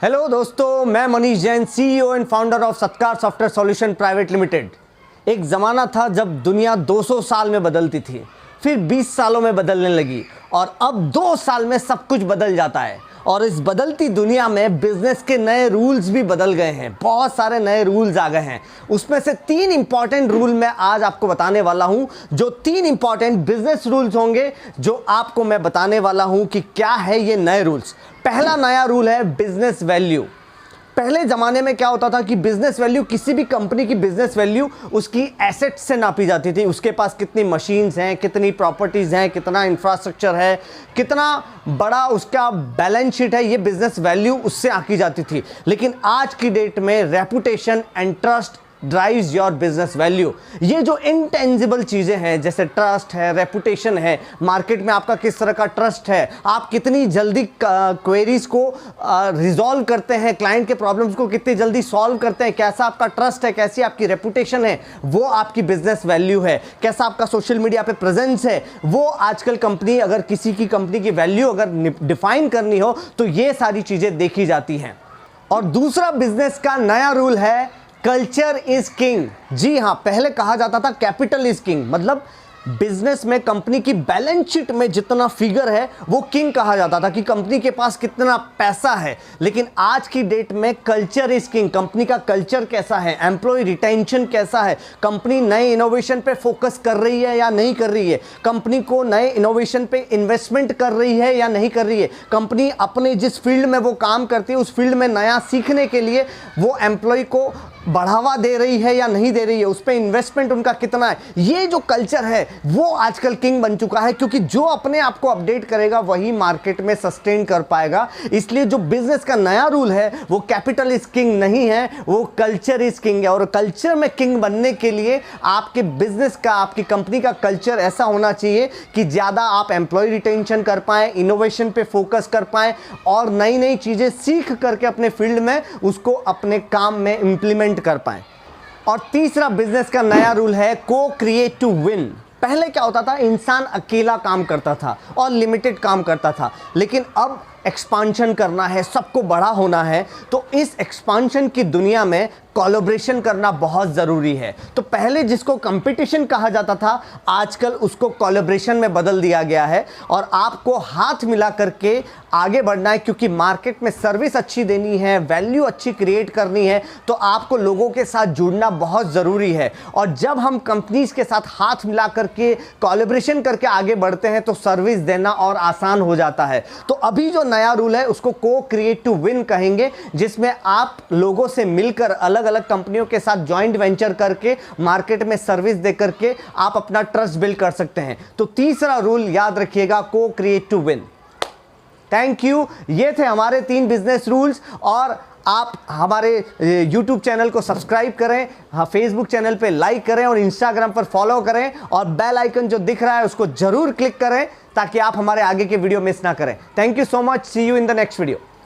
Hello दोस्तों, मैं Manish Jain, CEO and founder of सत्कार सॉफ्टवेयर सॉल्यूशन प्राइवेट लिमिटेड। एक ज़माना था जब दुनिया 200 साल में बदलती थी, फिर 20 सालों में बदलने लगी और अब 2 साल में सब कुछ बदल जाता है। और इस बदलती दुनिया में बिजनेस के नए रूल्स भी बदल गए हैं, बहुत सारे नए रूल्स आ गए हैं। उसमें से 3 इंपॉर्टेंट रूल मैं आज आपको बताने वाला हूं, जो 3 इंपॉर्टेंट बिजनेस रूल्स होंगे जो आपको मैं बताने वाला हूं कि क्या है ये नए रूल्स। पहला नया रूल है बिजनेस वैल्यू। पहले ज़माने में क्या होता था कि बिजनेस वैल्यू, किसी भी कंपनी की बिजनेस वैल्यू उसकी एसेट्स से नापी जाती थी। उसके पास कितनी मशीन्स हैं, कितनी प्रॉपर्टीज़ हैं, कितना इंफ्रास्ट्रक्चर है, कितना बड़ा उसका बैलेंस शीट है, ये बिजनेस वैल्यू उससे आंकी जाती थी। लेकिन आज की डेट में reputation and trust drives your business value. ये जो इनटेंजिबल चीज़ें हैं, जैसे ट्रस्ट है, रेपुटेशन है, मार्केट में आपका किस तरह का ट्रस्ट है, आप कितनी जल्दी क्वेरीज को रिजॉल्व करते हैं, क्लाइंट के प्रॉब्लम्स को कितनी जल्दी सॉल्व करते हैं, कैसा आपका ट्रस्ट है, कैसी आपकी रेपुटेशन है, वो आपकी बिजनेस वैल्यू है। कैसा आपका सोशल मीडिया पे प्रेजेंस है, वो आजकल कंपनी, अगर किसी की कंपनी की वैल्यू अगर डिफाइन करनी हो तो ये सारी चीज़ें देखी जाती हैं। और दूसरा बिजनेस का नया रूल है कल्चर इज किंग। जी हाँ, पहले कहा जाता था कैपिटल इज किंग, मतलब बिजनेस में कंपनी की बैलेंस शीट में जितना फिगर है वो किंग कहा जाता था कि कंपनी के पास कितना पैसा है। लेकिन आज की डेट में कल्चर इज किंग। कंपनी का कल्चर कैसा है, एम्प्लॉय रिटेंशन कैसा है, कंपनी नए इनोवेशन पे फोकस कर रही है या नहीं कर रही है, कंपनी को नए इनोवेशन पे इन्वेस्टमेंट कर रही है या नहीं कर रही है, कंपनी अपने जिस फील्ड में वो काम करती है उस फील्ड में नया सीखने के लिए वो एम्प्लॉय को बढ़ावा दे रही है या नहीं दे रही है, उस पर इन्वेस्टमेंट उनका कितना है। ये जो कल्चर है वो आजकल किंग बन चुका है, क्योंकि जो अपने आप को अपडेट करेगा वही मार्केट में सस्टेन कर पाएगा। इसलिए जो बिजनेस का नया रूल है वो कैपिटल इज किंग नहीं है, वो कल्चर इज किंग है। और कल्चर में किंग बनने के लिए आपके बिजनेस का, आपकी कंपनी का कल्चर ऐसा होना चाहिए कि ज़्यादा आप एम्प्लॉय रिटेंशन कर पाएँ, इनोवेशन पे फोकस कर पाएँ और नई नई चीज़ें सीख करके अपने फील्ड में उसको अपने काम में इंप्लीमेंट कर पाएं। और तीसरा बिजनेस का नया रूल है को क्रिएट टू विन। पहले क्या होता था, इंसान अकेला काम करता था और लिमिटेड काम करता था, लेकिन अब एक्सपांशन करना है, सबको बड़ा होना है, तो इस एक्सपांशन की दुनिया में कोलैबोरेशन करना बहुत ज़रूरी है। तो पहले जिसको कंपटीशन कहा जाता था, आजकल उसको कोलैबोरेशन में बदल दिया गया है और आपको हाथ मिला करके आगे बढ़ना है, क्योंकि मार्केट में सर्विस अच्छी देनी है, वैल्यू अच्छी क्रिएट करनी है, तो आपको लोगों के साथ जुड़ना बहुत ज़रूरी है। और जब हम कंपनीज के साथ हाथ मिला करके कोलैबोरेशन करके आगे बढ़ते हैं तो सर्विस देना और आसान हो जाता है। तो अभी जो नया रूल है उसको को क्रिएट टू विन कहेंगे, जिसमें आप लोगों से मिलकर अलग अलग कंपनियों के साथ जॉइंट वेंचर करके मार्केट में सर्विस दे करके आप अपना ट्रस्ट बिल्ड कर सकते हैं। तो तीसरा रूल याद रखिएगा, को create to win. Thank you. ये थे हमारे 3 बिजनेस रूल्स। और आप हमारे YouTube चैनल को सब्सक्राइब करें, हाँ, फेसबुक चैनल पे लाइक करें और इंस्टाग्राम पर फॉलो करें और बेल आइकन जो दिख रहा है उसको जरूर क्लिक करें ताकि आप हमारे आगे के वीडियो मिस ना करें। Thank you so much. See you in the next video.